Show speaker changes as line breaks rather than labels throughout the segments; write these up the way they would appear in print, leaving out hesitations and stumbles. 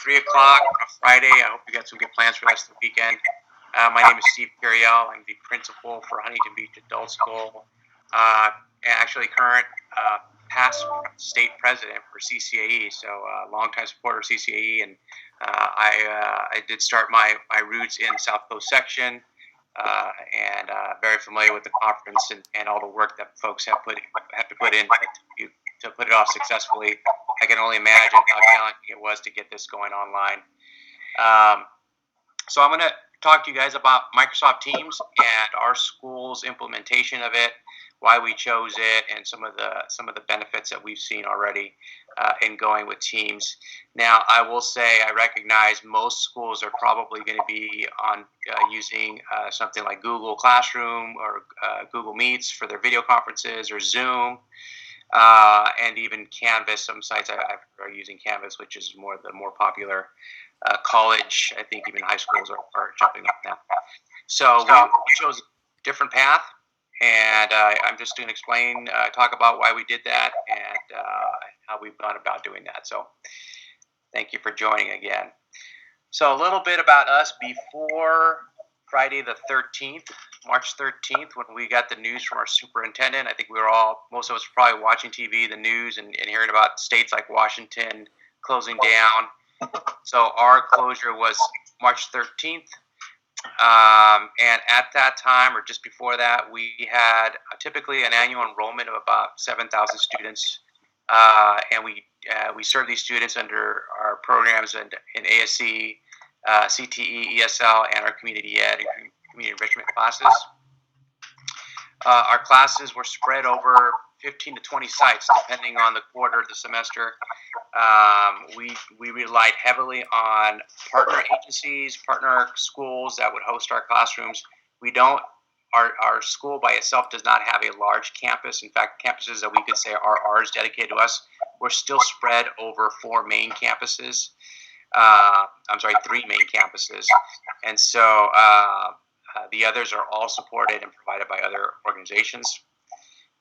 3 o'clock on a Friday. I hope you got some good plans for the rest of the weekend. My name is Steve Curiel. I'm the principal for Huntington Beach Adult School, and actually current past state president for CCAE, so longtime supporter of CCAE, and I did start my roots in the South Coast section, and very familiar with the conference and all the work that folks have to put in to put it off successfully. I can only imagine how challenging it was to get this going online. So I'm going to talk to you guys about Microsoft Teams and our school's implementation of it, why we chose it, and some of the benefits that we've seen already in going with Teams. Now, I will say I recognize most schools are probably going to be on using something like Google Classroom or Google Meets for their video conferences, or Zoom, and even Canvas. Some sites are using Canvas, which is the more popular. College, I think even high schools are jumping on that. So we chose a different path, and I'm just going to talk about why we did that and how we've gone about doing that. So thank you for joining again. So a little bit about us before Friday the 13th, March 13th, when we got the news from our superintendent. I think most of us were probably watching TV, the news, and hearing about states like Washington closing down. So our closure was March 13th. And at that time, or just before that, we had typically an annual enrollment of about 7,000 students. And we serve these students under our programs in ASC, CTE, ESL, and our community ed and community enrichment classes. Our classes were spread over 15 to 20 sites, depending on the quarter of the semester. We relied heavily on partner agencies, partner schools that would host our classrooms. Our school by itself does not have a large campus. In fact, campuses that we could say are ours, dedicated to us, we're still spread over three main campuses. And so the others are all supported and provided by other organizations.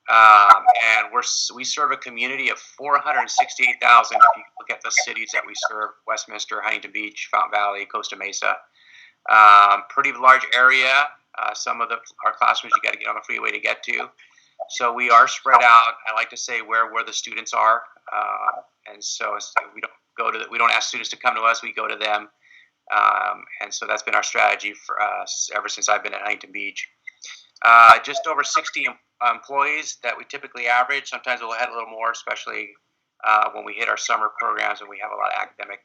And we serve a community of 468,000. If you look at the cities that we serve: Westminster, Huntington Beach, Fountain Valley, Costa Mesa. Pretty large area. Some of our classrooms you got to get on the freeway to get to. So we are spread out. I like to say where the students are, and so we don't ask students to come to us. We go to them, and so that's been our strategy for us ever since I've been at Huntington Beach. Just over 60 employees that we typically average. Sometimes we'll add a little more, especially when we hit our summer programs and we have a lot of academic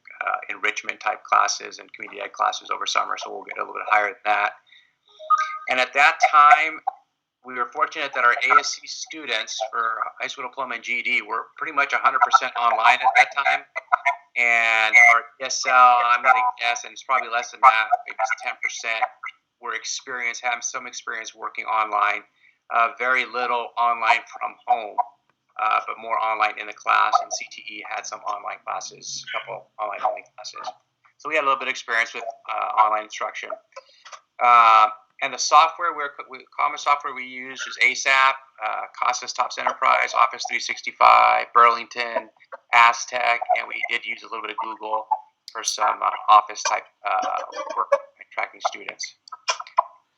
enrichment type classes and community ed classes over summer. So we'll get a little bit higher than that. And at that time, we were fortunate that our ASC students for high school diploma and GED were pretty much 100% online at that time. And our ESL, I'm going to guess, and it's probably less than that, maybe it's 10%, have some experience working online. Very little online from home, but more online in the class. And CTE had some online classes, a couple online only classes. So we had a little bit of experience with online instruction. And the software, common software we use is ASAP, Casas Tops Enterprise, Office 365, Burlington, Aztec, and we did use a little bit of Google for some office type work, tracking students.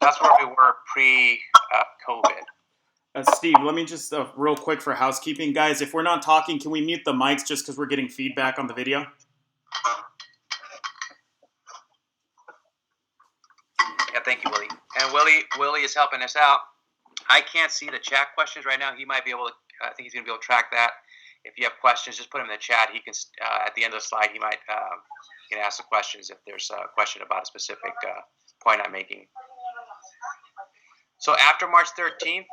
That's where we were pre-COVID.
Steve, let me just real quick for housekeeping, guys. If we're not talking, can we mute the mics just because we're getting feedback on the video?
Yeah, thank you, Willie. And Willie is helping us out. I can't see the chat questions right now. He might be able to. I think he's going to be able to track that. If you have questions, just put them in the chat. He can at the end of the slide. He can ask the questions if there's a question about a specific point I'm making. So after March 13th,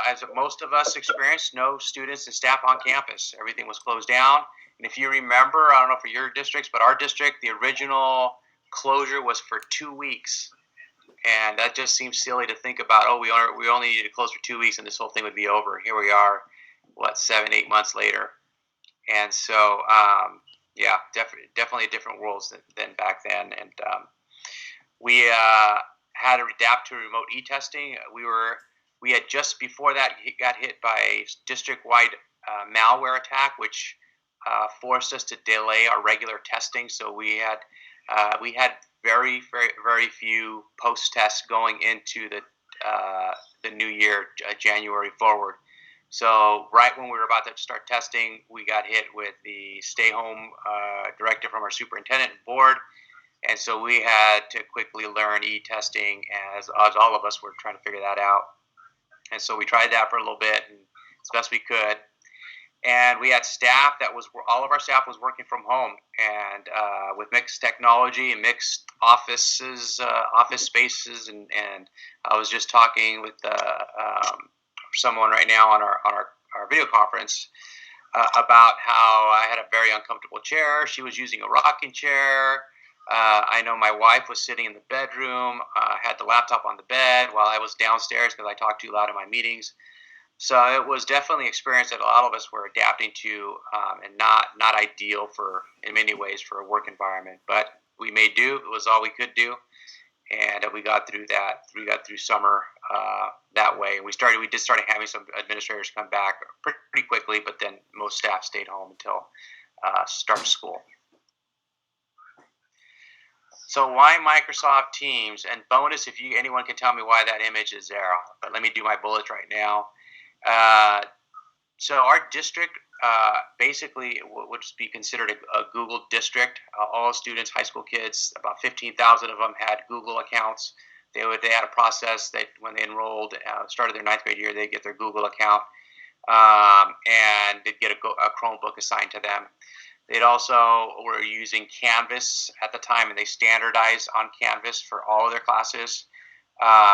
as most of us experienced, no students and staff on campus. Everything was closed down. And if you remember, I don't know for your districts, but our district, the original closure was for 2 weeks. And that just seems silly to think about, we only needed to close for 2 weeks and this whole thing would be over. Here we are, 7-8 months later. And so, definitely a different world than back then. And we had to adapt to remote e-testing. We had just before that got hit by a district-wide malware attack, which forced us to delay our regular testing. So we had very few post tests going into the new year, January forward. So right when we were about to start testing, we got hit with the stay home directive from our superintendent and board. And so we had to quickly learn e-testing as all of us were trying to figure that out. And so we tried that for a little bit and as best we could. And we had staff all of our staff was working from home, and with mixed technology and mixed office spaces, and I was just talking with someone right now on our video conference about how I had a very uncomfortable chair. She was using a rocking chair. I know my wife was sitting in the bedroom, had the laptop on the bed while I was downstairs because I talked too loud in my meetings. So it was definitely an experience that a lot of us were adapting to, and not ideal in many ways for a work environment. But we made do. It was all we could do, and we got through that. We got through summer that way. We did start having some administrators come back pretty quickly, but then most staff stayed home until start of school. So why Microsoft Teams? And bonus, if anyone can tell me why that image is there. But let me do my bullets right now. So our district basically would be considered a Google district. All students, high school kids, about 15,000 of them had Google accounts. They had a process that when they enrolled, started their ninth grade year, they get their Google account, and they'd get a Chromebook assigned to them. They'd also were using Canvas at the time, and they standardized on Canvas for all of their classes.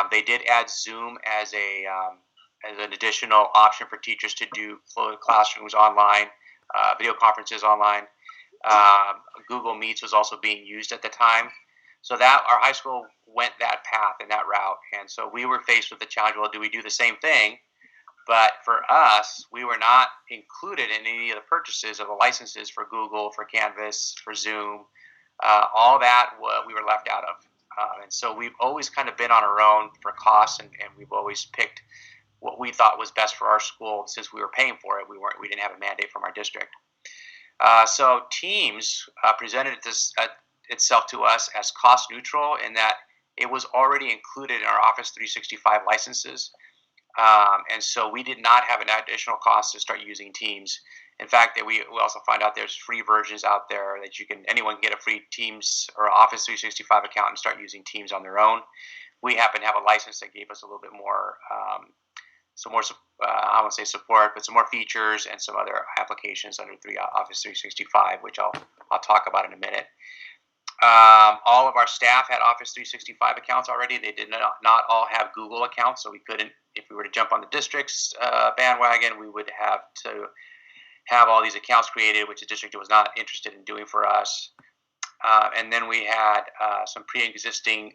They did add Zoom as an additional option for teachers to do classrooms online, video conferences online. Google Meets was also being used at the time. So that our high school went that path and that route. And so we were faced with the challenge, well, do we do the same thing? But for us, we were not included in any of the purchases of the licenses for Google, for Canvas, for Zoom. All that we were left out of. And so we've always kind of been on our own for costs, and we've always picked what we thought was best for our school. Since we were paying for it, we didn't have a mandate from our district. So Teams presented itself to us as cost neutral in that it was already included in our Office 365 licenses. And so we did not have an additional cost to start using Teams. In fact, we also find out there's free versions out there that anyone can get a free Teams or Office 365 account and start using Teams on their own. We happen to have a license that gave us a little bit more, I won't say support, but some more features and some other applications under Office 365, which I'll talk about in a minute. All of our staff had Office 365 accounts already. They did not all have Google accounts, so we couldn't. If we were to jump on the district's bandwagon, we would have to have all these accounts created, which the district was not interested in doing for us. And then we had some pre-existing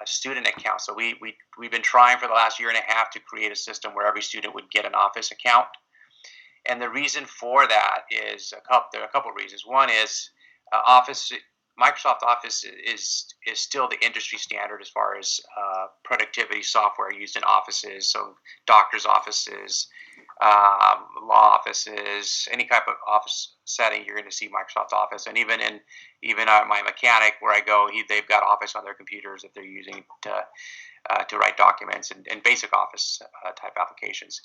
student accounts. So we've been trying for the last year and a half to create a system where every student would get an Office account. And the reason for that is there are a couple of reasons. One is Microsoft Office is still the industry standard as far as productivity software used in offices. So doctors' offices, law offices, any type of office setting, you're going to see Microsoft Office. And even my mechanic where I go, they've got Office on their computers that they're using to write documents and basic Office type applications.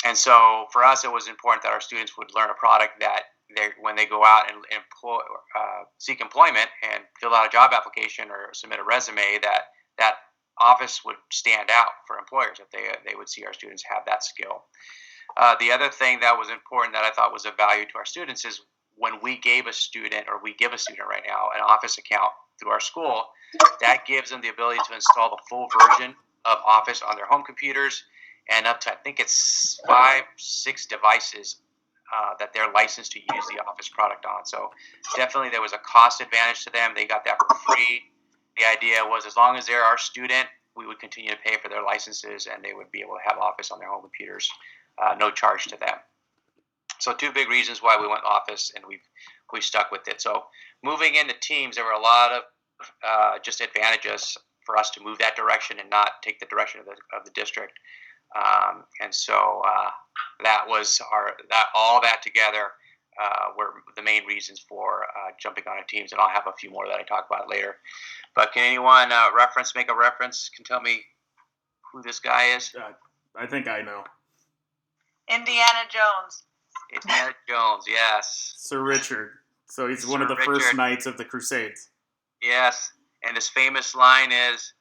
And so for us, it was important that our students would learn a product that when they go out and seek employment and fill out a job application or submit a resume, that Office would stand out for employers, if they would see our students have that skill. The other thing that was important that I thought was of value to our students is when we give a student right now an Office account through our school, that gives them the ability to install the full version of Office on their home computers and up to, I think it's 5-6 devices that they're licensed to use the Office product on. So definitely there was a cost advantage to them. They got that for free. The idea was as long as they're our student, we would continue to pay for their licenses and they would be able to have Office on their home computers, no charge to them. So two big reasons why we went Office, and we've stuck with it. So moving into Teams, there were a lot of just advantages for us to move that direction and not take the direction of the district. And so that was all that together were the main reasons for jumping on Teams, and I'll have a few more that I talk about later. But can anyone make a reference? Can tell me who this guy is?
I think I know.
Indiana Jones.
Indiana Jones, yes.
Sir Richard. So he's one of the first knights of the Crusades.
Yes, and his famous line is,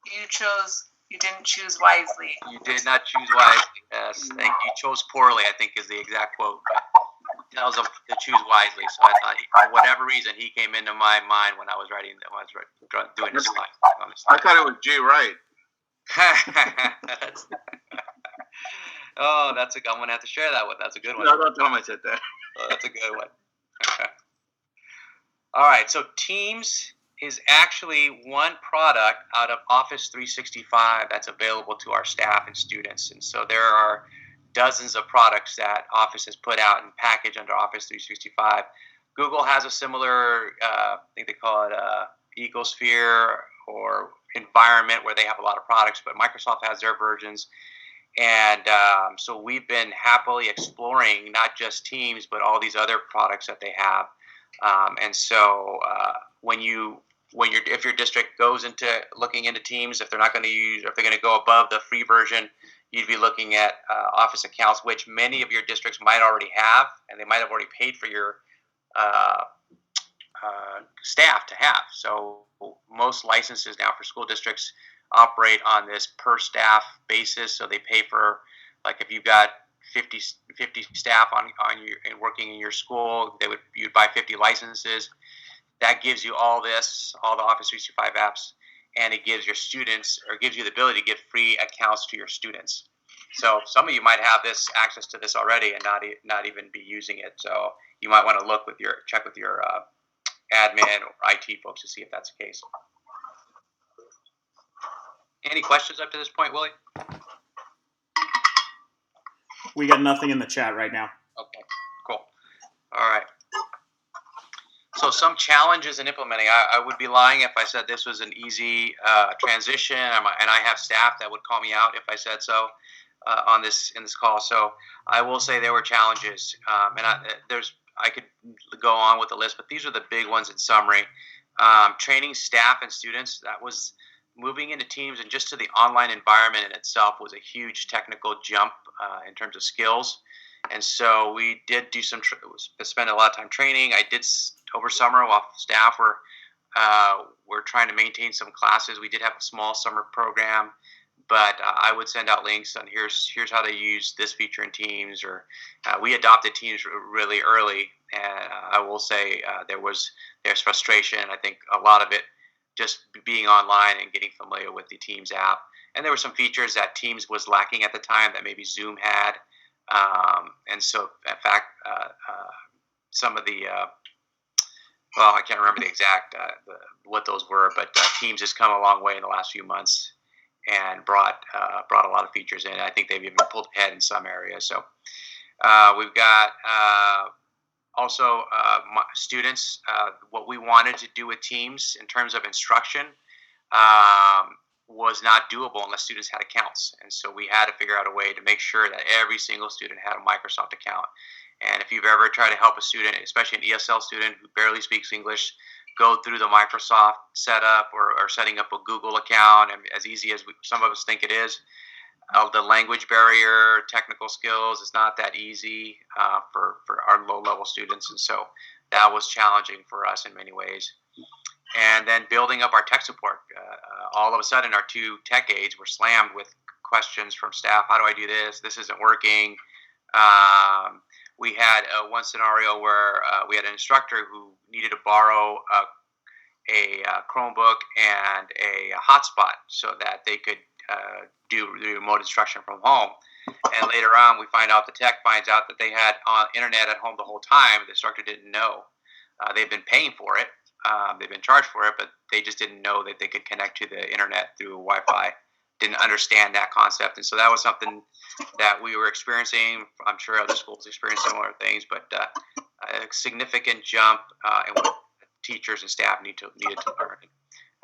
You didn't choose wisely.
You did not choose wisely. Yes, thank you. You chose poorly, I think is the exact quote. But it tells him to choose wisely. So I thought, for whatever reason, he came into my mind when I was doing this line.
I thought it was Jay Wright.
Oh, I'm going to have to share that one. That's a good one.
No, don't tell him I said that.
Oh, that's a good one. All right, so Teams is actually one product out of Office 365 that's available to our staff and students. And so there are dozens of products that Office has put out and packaged under Office 365. Google has a similar, I think they call it ecosphere or environment where they have a lot of products, but Microsoft has their versions. And so we've been happily exploring not just Teams, but all these other products that they have. And so if your district goes into looking into Teams, if they're not going to use, if they're going to go above the free version, you'd be looking at Office accounts, which many of your districts might already have, and they might have already paid for your staff to have. So most licenses now for school districts operate on this per staff basis. So they pay for, like, if you've got 50 staff on you and working in your school, you'd buy 50 licenses. That gives you all the Office 365 apps, and it gives your students, or gives you the ability to give free accounts to your students. So some of you might have access to this already and not even be using it. So you might want to check with your admin or IT folks to see if that's the case. Any questions up to this point, Willie?
We got nothing in the chat right now.
Okay, cool. All right. So some challenges in implementing. I would be lying if I said this was an easy transition, and I have staff that would call me out if I said so in this call. So I will say there were challenges, and I could go on with the list, but these are the big ones in summary. Training staff and students, that was moving into Teams and just to the online environment in itself was a huge technical jump in terms of skills. And so we did do spend a lot of time training. I did over summer while staff were trying to maintain some classes. We did have a small summer program, but I would send out links on here's how to use this feature in Teams, or we adopted Teams really early. And I will say there's frustration. I think a lot of it just being online and getting familiar with the Teams app. And there were some features that Teams was lacking at the time that maybe Zoom had. And so, in fact, some of the, I can't remember the exact what those were, but Teams has come a long way in the last few months and brought a lot of features in. I think they've even pulled ahead in some areas. So we've got also students. What we wanted to do with Teams in terms of instruction was not doable unless students had accounts. And so we had to figure out a way to make sure that every single student had a Microsoft account. And if you've ever tried to help a student, especially an ESL student who barely speaks English, go through the Microsoft setup or setting up a Google account, and as easy as some of us think it is, the language barrier, technical skills, is not that easy for our low-level students. And so that was challenging for us in many ways. And then building up our tech support. All of a sudden, our two tech aides were slammed with questions from staff. How do I do this? This isn't working. We had one scenario where we had an instructor who needed to borrow a Chromebook and a hotspot so that they could do remote instruction from home. And later on, we find out the tech finds out that they had internet at home the whole time. The instructor didn't know. They've been paying for it. They've been charged for it, but they just didn't know that they could connect to the internet through Wi-Fi. Didn't understand that concept. And so that was something that we were experiencing. I'm sure other schools experience similar things, but a significant jump in what teachers and staff needed to learn.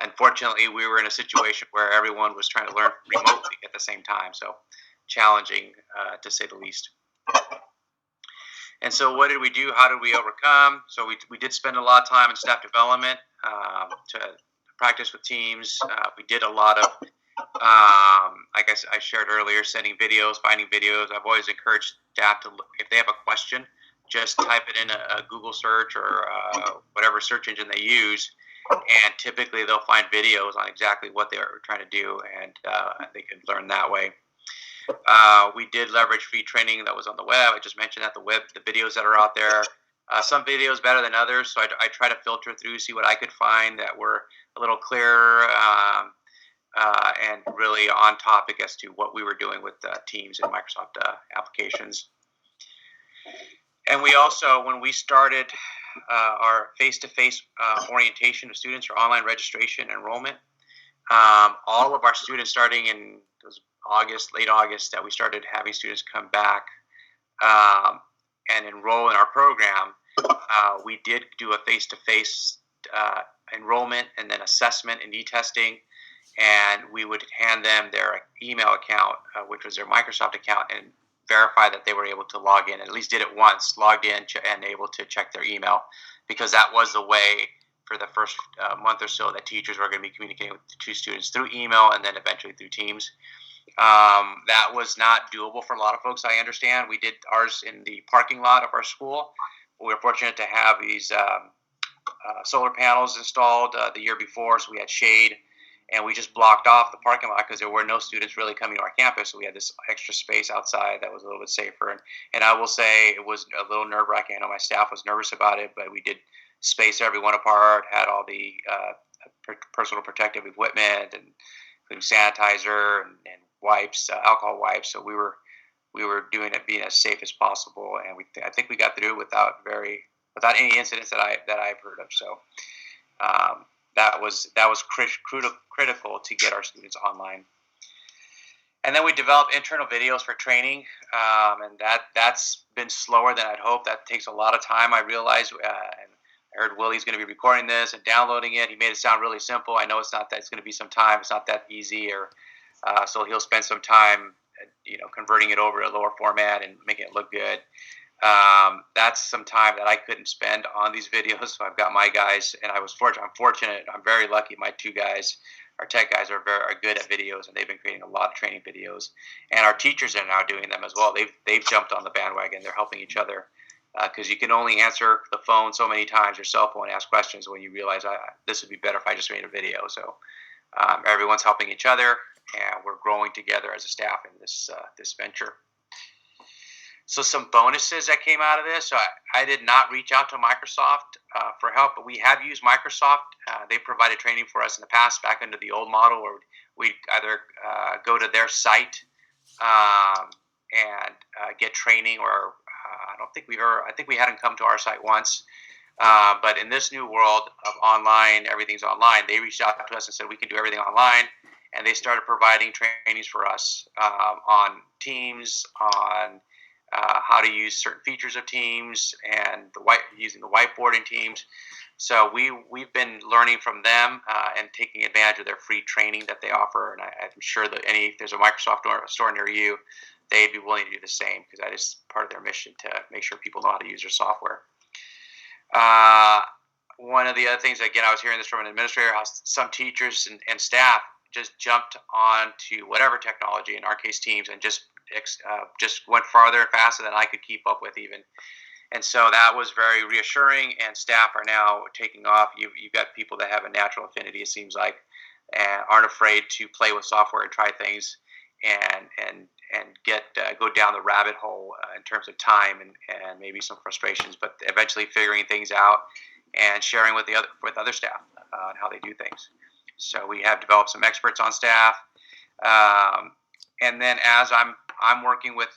Unfortunately, we were in a situation where everyone was trying to learn remotely at the same time. So challenging, to say the least. And so what did we do? How did we overcome? So we did spend a lot of time in staff development to practice with teams. We did a lot of, like I shared earlier, sending videos, finding videos. I've always encouraged staff to, if they have a question, just type it in a Google search or whatever search engine they use, and typically they'll find videos on exactly what they are trying to do, and they can learn that way. We did leverage free training that was on the web. I just mentioned that the videos that are out there, some videos better than others. So I try to filter through, see what I could find that were a little clearer and really on topic as to what we were doing with Teams and Microsoft applications. And we also, when we started our face-to-face orientation of students or online registration enrollment, all of our students starting in late August, that we started having students come back and enroll in our program. We did do a face-to-face enrollment and then assessment and e-testing, and we would hand them their email account, which was their Microsoft account, and verify that they were able to log in, at least did it once, logged in and able to check their email, because that was the way for the first month or so that teachers were going to be communicating with the students through email and then eventually through Teams. That was not doable for a lot of folks, I understand. We did ours in the parking lot of our school. We were fortunate to have these solar panels installed the year before, so we had shade, and we just blocked off the parking lot because there were no students really coming to our campus, so we had this extra space outside that was a little bit safer. And I will say it was a little nerve-wracking. I know my staff was nervous about it, but we did space everyone apart, had all the personal protective equipment, and including sanitizer and wipes, alcohol wipes. So we were doing it being as safe as possible, and I think we got through without any incidents that I've heard of. So that was critical to get our students online. And then we developed internal videos for training, and that's been slower than I'd hoped. That takes a lot of time, I realize. And I heard Willie's going to be recording this and downloading it. He made it sound really simple. I know it's not that. It's going to be some time. It's not that easy, so he'll spend some time, converting it over to a lower format and making it look good. That's some time that I couldn't spend on these videos. So I've got my guys, and I'm fortunate. I'm very lucky. My two guys, our tech guys, are good at videos, and they've been creating a lot of training videos. And our teachers are now doing them as well. They've jumped on the bandwagon. They're helping each other, because you can only answer the phone so many times, your cell phone, and ask questions when you realize this would be better if I just made a video. So everyone's helping each other, and we're growing together as a staff in this venture. So some bonuses that came out of this. So I did not reach out to Microsoft for help, but we have used Microsoft. They provided training for us in the past, back under the old model, where we'd either go to their site and get training, or I think we had them come to our site once. But in this new world of online, everything's online. They reached out to us and said we can do everything online, and they started providing trainings for us on Teams, on how to use certain features of Teams, and using the whiteboard in Teams. So we've been learning from them and taking advantage of their free training that they offer. And I'm sure that if there's a Microsoft store near you, they'd be willing to do the same, because that is part of their mission, to make sure people know how to use their software. One of the other things, again, I was hearing this from an administrator, how some teachers and staff just jumped onto whatever technology, in our case Teams, and just went farther and faster than I could keep up with even. And so that was very reassuring, and staff are now taking off. You've got people that have a natural affinity, it seems like, and aren't afraid to play with software and try things and go down the rabbit hole in terms of time and maybe some frustrations, but eventually figuring things out and sharing with other staff on how they do things. So we have developed some experts on staff, and then as I'm working with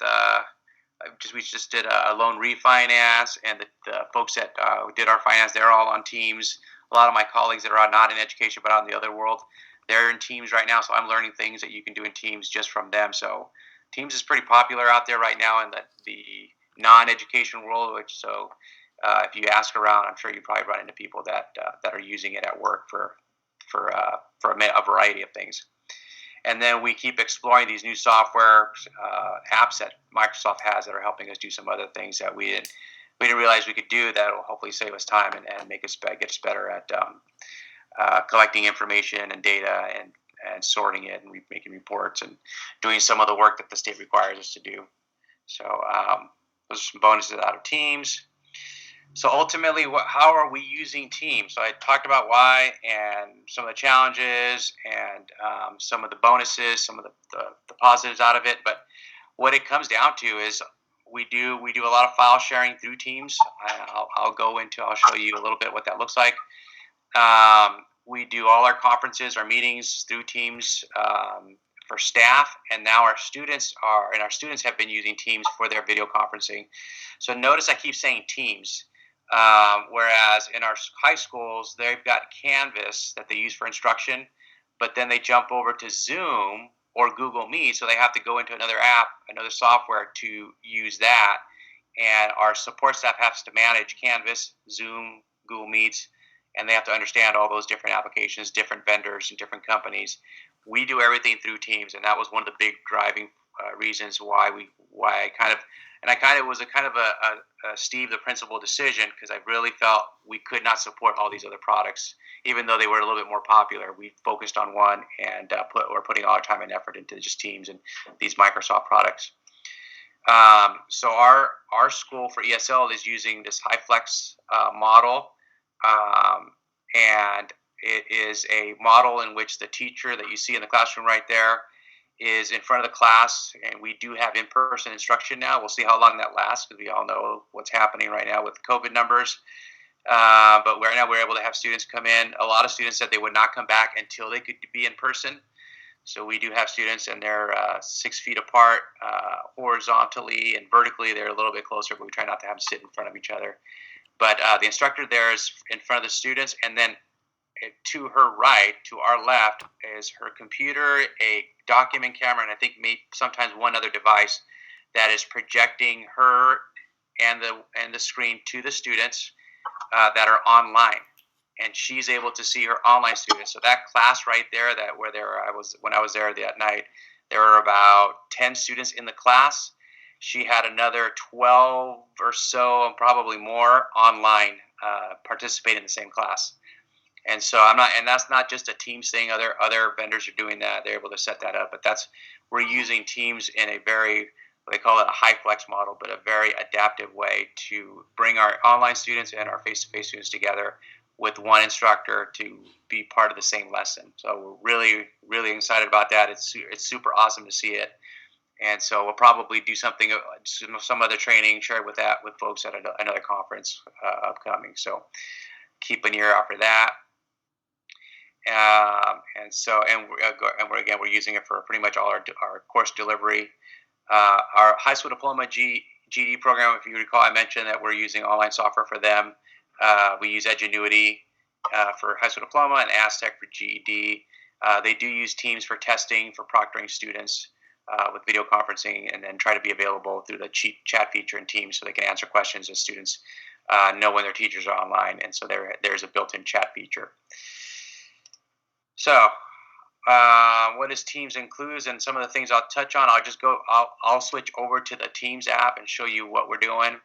we just did a loan refinance, and the folks that did our finance, they're all on Teams. A lot of my colleagues that are not in education but out in the other world, they're in Teams right now, so I'm learning things that you can do in Teams just from them. So Teams is pretty popular out there right now in the non-education world, if you ask around, I'm sure you probably run into people that are using it at work for a variety of things. And then we keep exploring these new software apps that Microsoft has that are helping us do some other things that we we didn't realize we could do that will hopefully save us time and make us get us better at collecting information and data and sorting it and making reports and doing some of the work that the state requires us to do. So those are some bonuses out of Teams. So ultimately, how are we using Teams? So I talked about why and some of the challenges and some of the bonuses, some of the positives out of it. But what it comes down to is we do a lot of file sharing through Teams. I'll show you a little bit what that looks like. We do all our conferences, our meetings through Teams for staff, and now our students have been using Teams for their video conferencing. So notice I keep saying Teams. Whereas in our high schools, they've got Canvas that they use for instruction, but then they jump over to Zoom or Google Meet, so they have to go into another app, another software to use that. And our support staff has to manage Canvas, Zoom, Google Meets, and they have to understand all those different applications, different vendors, and different companies. We do everything through Teams, and that was one of the big driving reasons why it was a Steve the principal decision, because I really felt we could not support all these other products, even though they were a little bit more popular. We focused on one, and we're putting all our time and effort into just Teams and these Microsoft products. So our school for ESL is using this HighFlex model, and it is a model in which the teacher that you see in the classroom right there is in front of the class, and we do have in-person instruction now. We'll see how long that lasts, because we all know what's happening right now with COVID numbers. But right now we're able to have students come in. A lot of students said they would not come back until they could be in person. So we do have students, and they're 6 feet apart, horizontally and vertically. They're a little bit closer, but we try not to have them sit in front of each other. But the instructor there is in front of the students, and then to her right, to our left, is her computer, a document camera, and I think maybe sometimes one other device that is projecting her and the screen to the students that are online, and she's able to see her online students. So that class right there, when I was there that night, there were about 10 students in the class. She had another 12 or so, and probably more, online participating in the same class. And so that's not just a Teams thing. Other vendors are doing that. They're able to set that up. But we're using Teams in a very, they call it a HighFlex model, but a very adaptive way to bring our online students and our face-to-face students together with one instructor to be part of the same lesson. So we're really, really excited about that. It's super awesome to see it. And so we'll probably do some other training, share with folks at another conference upcoming. So keep an ear out for that. We're using it for pretty much all our course delivery. Our high school diploma GED program, if you recall, I mentioned that we're using online software for them. We use Edgenuity for high school diploma and Aztec for GED. They do use Teams for testing, for proctoring students with video conferencing, and then try to be available through the chat feature in Teams so they can answer questions as students know when their teachers are online. And so there's a built-in chat feature. So what does Teams includes, and some of the things I'll touch on, I'll switch over to the Teams app and show you what we're doing.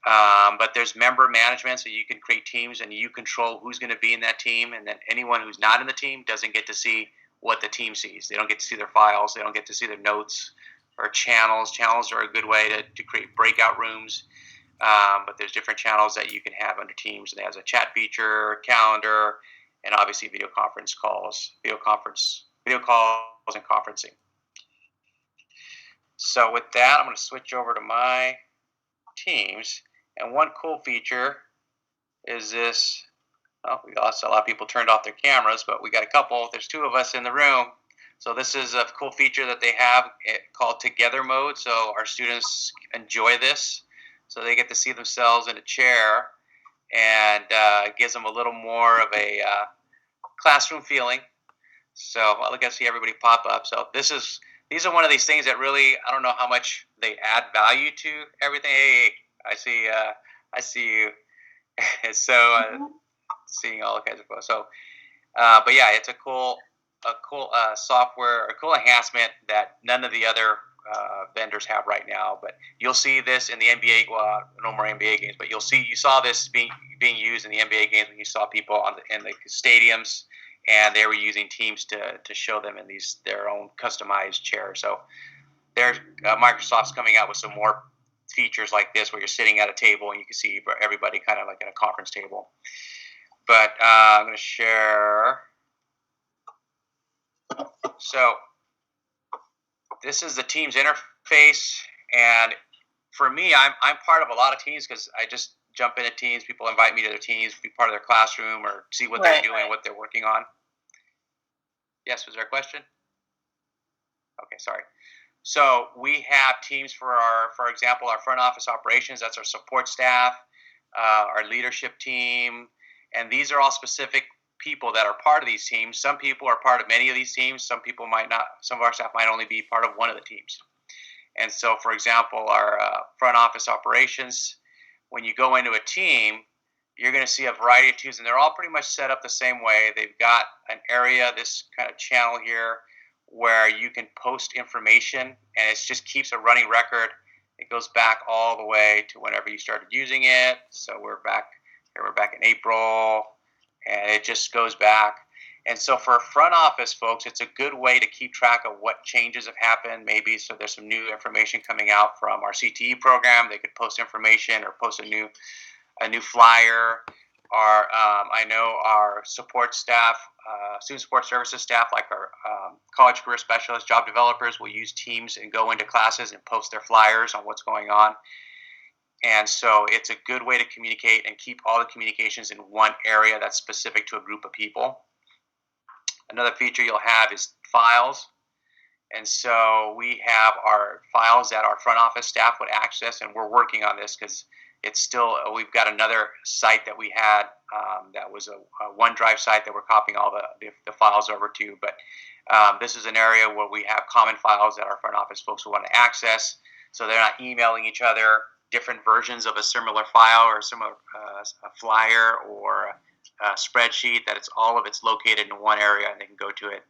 But there's member management, so you can create teams and you control who's going to be in that team, and then anyone who's not in the team doesn't get to see what the team sees. They don't get to see their files. They don't get to see their notes or channels. Channels are a good way to create breakout rooms. But there's different channels that you can have under Teams, and it has a chat feature, calendar, and obviously video calls and conferencing. So with that, I'm going to switch over to my Teams. And one cool feature is this. Oh, we lost a lot of people turned off their cameras, but we got a couple. There's 2 of us in the room. So this is a cool feature that they have called Together Mode. So our students enjoy this. So they get to see themselves in a chair, and it gives them a little more of a classroom feeling. So I'll get to see everybody pop up. So these are one of these things that really, I don't know how much they add value to everything. Hey, I see you. So seeing all kinds of photos. So, but yeah, it's a cool software, a cool enhancement that none of the other vendors have right now. But you'll see this in the NBA. Well, no more NBA games, but you saw this being used in the NBA games when you saw people in the stadiums, and they were using Teams to show them in their own customized chairs. So Microsoft's coming out with some more features like this, where you're sitting at a table and you can see everybody kind of like at a conference table. But I'm going to share. So this is the Teams interface, and for me, I'm part of a lot of teams because I just jump into teams. People invite me to their teams, be part of their classroom, or see what they're doing, what they're working on. Yes, was there a question? Okay, sorry. So we have teams for example, our front office operations. That's our support staff, our leadership team, and these are all specific people that are part of these teams. Some people are part of many of these teams. Some people might not. Some of our staff might only be part of one of the teams. And so, for example, our front office operations, when you go into a team, you're going to see a variety of teams, and they're all pretty much set up the same way. They've got an area, this kind of channel here, where you can post information, and it just keeps a running record. It goes back all the way to whenever you started using it. So we're back here. We're back in April, and it just goes back. And so for front office folks, it's a good way to keep track of what changes have happened. Maybe so there's some new information coming out from our CTE program. They could post information or post a new flyer. I know our support staff, student support services staff, like our college career specialists, job developers, will use Teams and go into classes and post their flyers on what's going on. And so it's a good way to communicate and keep all the communications in one area that's specific to a group of people. Another feature you'll have is files. And so we have our files that our front office staff would access, and we're working on this because it's still, we've got another site that we had that was a OneDrive site that we're copying all the files over to. But this is an area where we have common files that our front office folks will want to access, so they're not emailing each other different versions of a similar file or a similar a flyer or a spreadsheet, that it's located in one area and they can go to it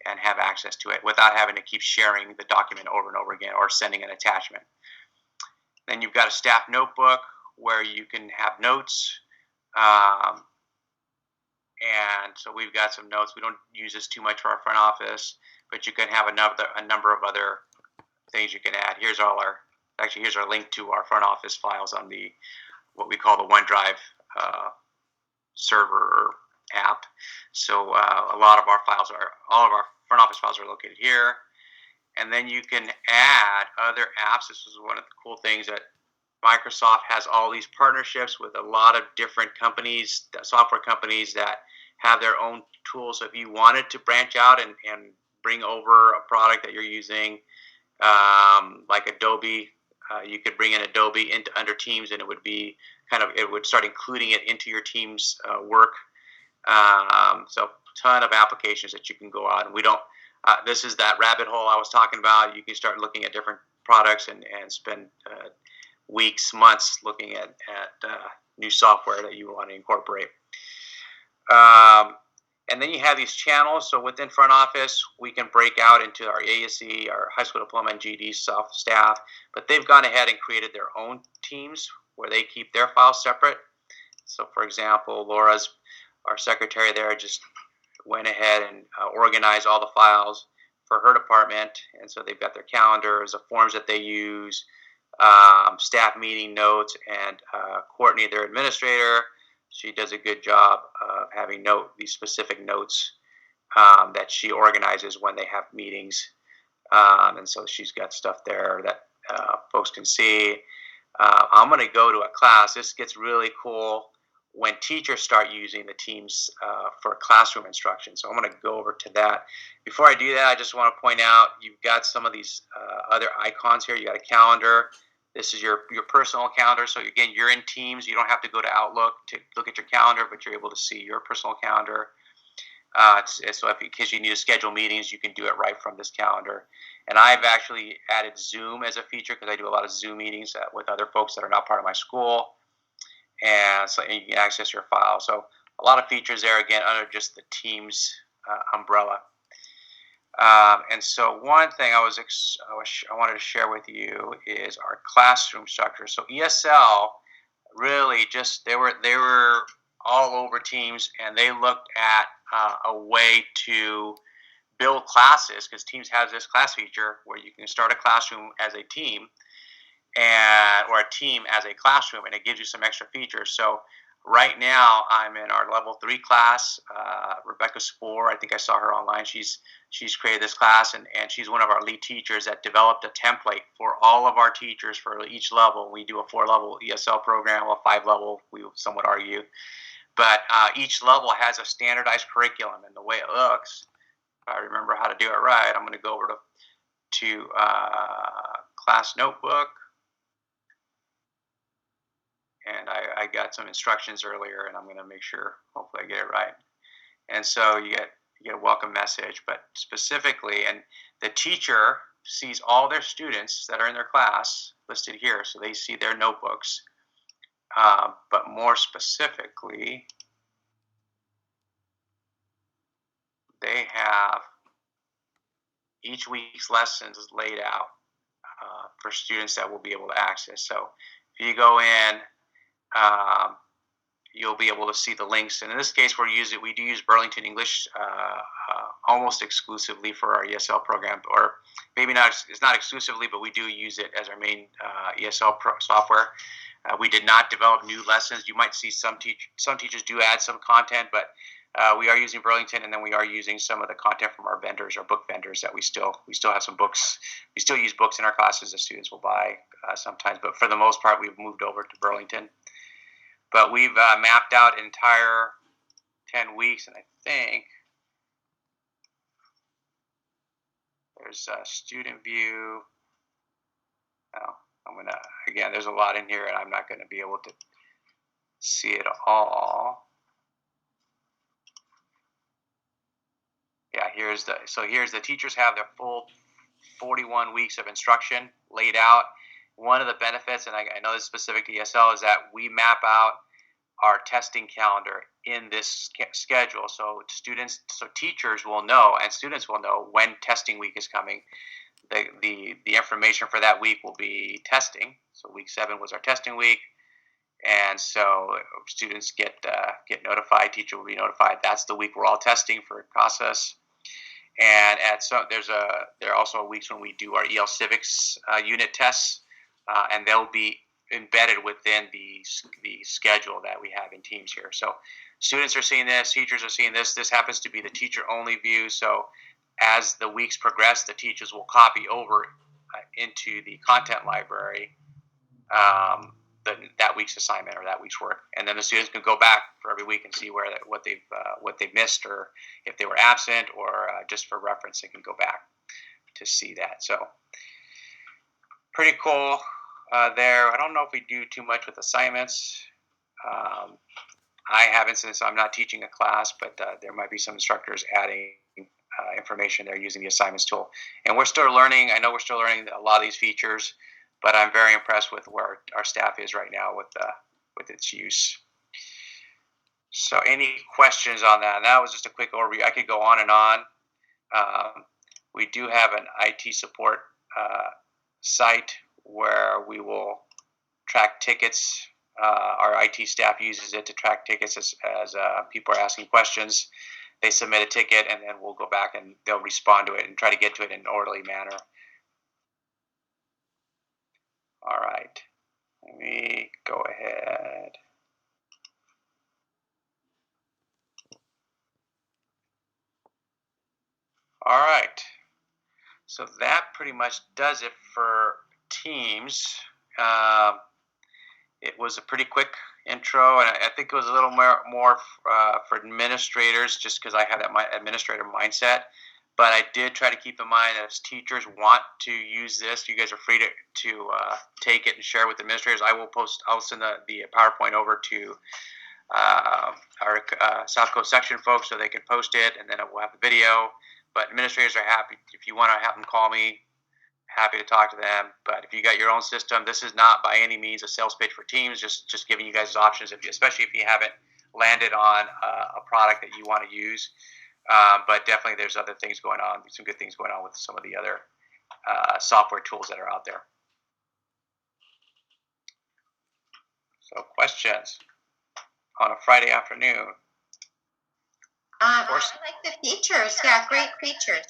and have access to it without having to keep sharing the document over and over again or sending an attachment. Then you've got a staff notebook where you can have notes. And so we've got some notes. We don't use this too much for our front office, but you can have a number of other things you can add. Here's our link to our front office files on what we call the OneDrive server app. So all of our front office files are located here. And then you can add other apps. This is one of the cool things that Microsoft has all these partnerships with a lot of different companies, software companies that have their own tools. So if you wanted to branch out and bring over a product that you're using, like Adobe, you could bring in Adobe under Teams, and it would start including it into your Teams work. So ton of applications that you can go out, and we don't. This is that rabbit hole I was talking about. You can start looking at different products and spend weeks, months looking at new software that you want to incorporate. And then you have these channels. So within front office, we can break out into our ASE, our high school diploma and GED staff, but they've gone ahead and created their own teams where they keep their files separate. So for example, Laura's, our secretary there, just went ahead and organized all the files for her department. And so they've got their calendars, the forms that they use, staff meeting notes, and Courtney, their administrator, she does a good job of having these specific notes that she organizes when they have meetings. And so she's got stuff there that folks can see. I'm going to go to a class. This gets really cool when teachers start using the Teams for classroom instruction. So I'm going to go over to that. Before I do that, I just want to point out you've got some of these other icons here. You got a calendar. This is your personal calendar. So again, you're in Teams. You don't have to go to Outlook to look at your calendar, but you're able to see your personal calendar. So in case you need to schedule meetings, you can do it right from this calendar. And I've actually added Zoom as a feature because I do a lot of Zoom meetings with other folks that are not part of my school. And so you can access your file. So a lot of features there, again, under just the Teams umbrella. And so one thing I wanted to share with you is our classroom structure. So ESL really just they were all over teams, and they looked at a way to build classes, because Teams has this class feature where you can start a classroom as a team, or a team as a classroom, and it gives you some extra features. So right now I'm in our level 3 class. Rebecca Spoor, I think I saw her online. She's created this class, and she's one of our lead teachers that developed a template for all of our teachers for each level. We do a 4-level ESL program, a 5-level, we would argue. But each level has a standardized curriculum, and the way it looks, if I remember how to do it right, I'm going to go over to class notebook. And I got some instructions earlier, and I'm going to make sure, hopefully I get it right. And so you get a welcome message, but specifically, and the teacher sees all their students that are in their class listed here, so they see their notebooks. But more specifically, they have each week's lessons laid out for students that will be able to access. So if you go in, you'll be able to see the links. And in this case, we do use Burlington English almost exclusively for our ESL program, or maybe not. It's not exclusively, but we do use it as our main ESL software. We did not develop new lessons. You might see some teachers do add some content, but we are using Burlington, and then we are using some of the content from our vendors, our book vendors, that we still have some books. We still use books in our classes that students will buy sometimes, but for the most part, we've moved over to Burlington. But we've mapped out entire 10 weeks, and I think there's a student view. Again, there's a lot in here, and I'm not going to be able to see it all. Yeah, here's the teachers have their full 41 weeks of instruction laid out. One of the benefits, and I know this is specific to ESL, is that we map out our testing calendar in this schedule. So teachers will know, and students will know, when testing week is coming. The information for that week will be testing. So week 7 was our testing week, and so students get notified. Teacher will be notified. That's the week we're all testing for process. And there are also weeks when we do our EL Civics unit tests, and they'll be embedded within the schedule that we have in Teams here. So students are seeing this, teachers are seeing this. This happens to be the teacher-only view. So as the weeks progress, the teachers will copy over into the content library that week's assignment or that week's work, and then the students can go back for every week and see what they've missed, or if they were absent, or just for reference, they can go back to see that. So pretty cool there. I don't know if we do too much with assignments. I haven't, since I'm not teaching a class, but there might be some instructors adding information there using the assignments tool. And we're still learning. I know we're still learning a lot of these features, but I'm very impressed with where our staff is right now with its use. So any questions on that? And that was just a quick overview. I could go on and on. We do have an IT support site where we will track tickets. Our IT staff uses it to track tickets as people are asking questions. They submit a ticket, and then we'll go back and they'll respond to it and try to get to it in an orderly manner. All right, let me go ahead. All right, so that pretty much does it for Teams. It was a pretty quick intro, and I think it was a little more for administrators, just because I have that administrator mindset. But I did try to keep in mind that if teachers want to use this, you guys are free to take it and share with administrators. I'll send the PowerPoint over to our South Coast section folks so they can post it, and then we'll have the video. But administrators are happy. If you want to have them call me, happy to talk to them. But if you got your own system, this is not by any means a sales pitch for Teams, just giving you guys options, especially if you haven't landed on a product that you want to use. But definitely there's other things going on, some good things going on with some of the other software tools that are out there. So questions on a Friday afternoon?
I like the features. Yeah, great features.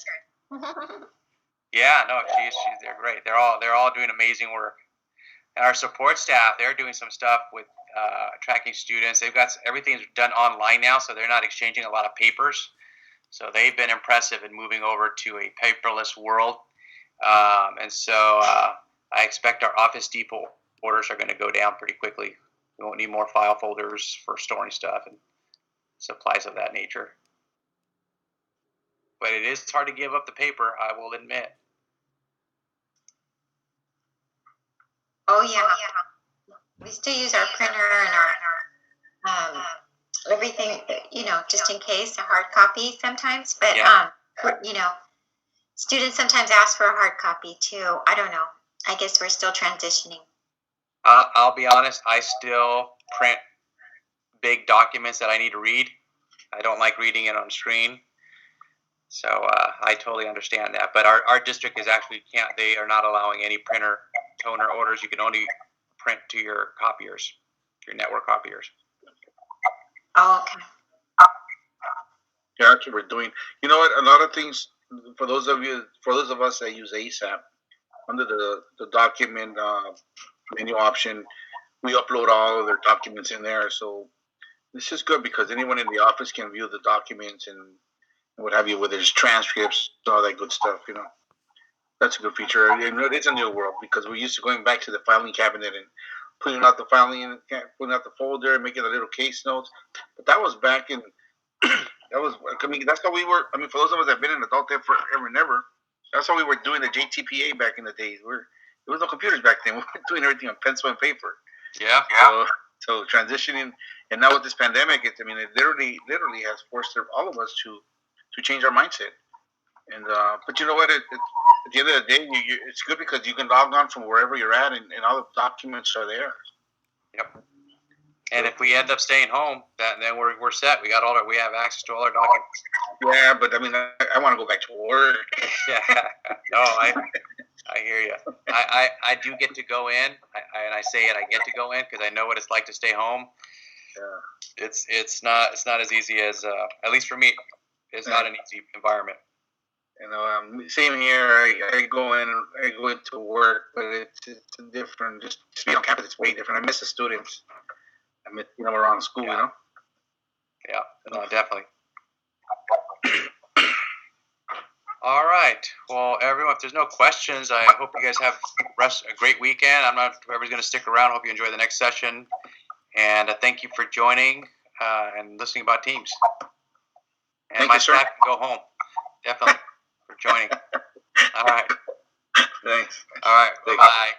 Yeah, no, they're great. They're all doing amazing work. And our support staff, they're doing some stuff with tracking students. They've got everything's done online now, so they're not exchanging a lot of papers. So they've been impressive in moving over to a paperless world. And so I expect our Office Depot orders are going to go down pretty quickly. We won't need more file folders for storing stuff and supplies of that nature. But it is hard to give up the paper, I will admit.
Oh yeah, we still use our printer and our everything, just in case, a hard copy sometimes. But students sometimes ask for a hard copy too. I don't know. I guess we're still transitioning.
I'll be honest. I still print big documents that I need to read. I don't like reading it on screen. So I totally understand that. But our district is actually they are not allowing any printer toner orders. You can only print to your copiers, your network copiers.
Oh, okay.
Yeah, actually, we're doing. You know what? A lot of things for those of us that use ASAP, under the document menu option, we upload all of their documents in there. So this is good because anyone in the office can view the documents and what have you, whether it's transcripts, all that good stuff. That's a good feature. It's a new world because we're used to going back to the filing cabinet and putting out the filing, putting out the folder, making the little case notes. But that was back in. That's how we were. I mean, for those of us that have been in adult ed forever and ever, that's how we were doing the JTPA back in the days. There was no computers back then. We were doing everything on pencil and paper.
Yeah.
So transitioning, and now with this pandemic, it literally has forced all of us to change our mindset. And but you know what? At the end of the day, it's good because you can log on from wherever you're at, and all the documents are there.
Yep. And if we end up staying home, then we're set. We have access to all our documents.
Yeah, but I mean, I want to go back to work.
Yeah. No, I hear you. I do get to go in, and I say it. I get to go in because I know what it's like to stay home.
Yeah.
It's not as easy as at least for me. It's not an easy environment.
Same here. I go into work, but it's different. Just being on campus, it's way different. I miss the students. I miss around school.
Yeah. Yeah, no, definitely. All right. Well, everyone, if there's no questions, I hope you guys have a great weekend. I'm not sure whoever's going to stick around. Hope you enjoy the next session. And thank you for joining and listening about Teams. And
thank
my
you, sir.
staff can go home. Definitely for joining. All right.
Thanks.
All right. Bye-bye.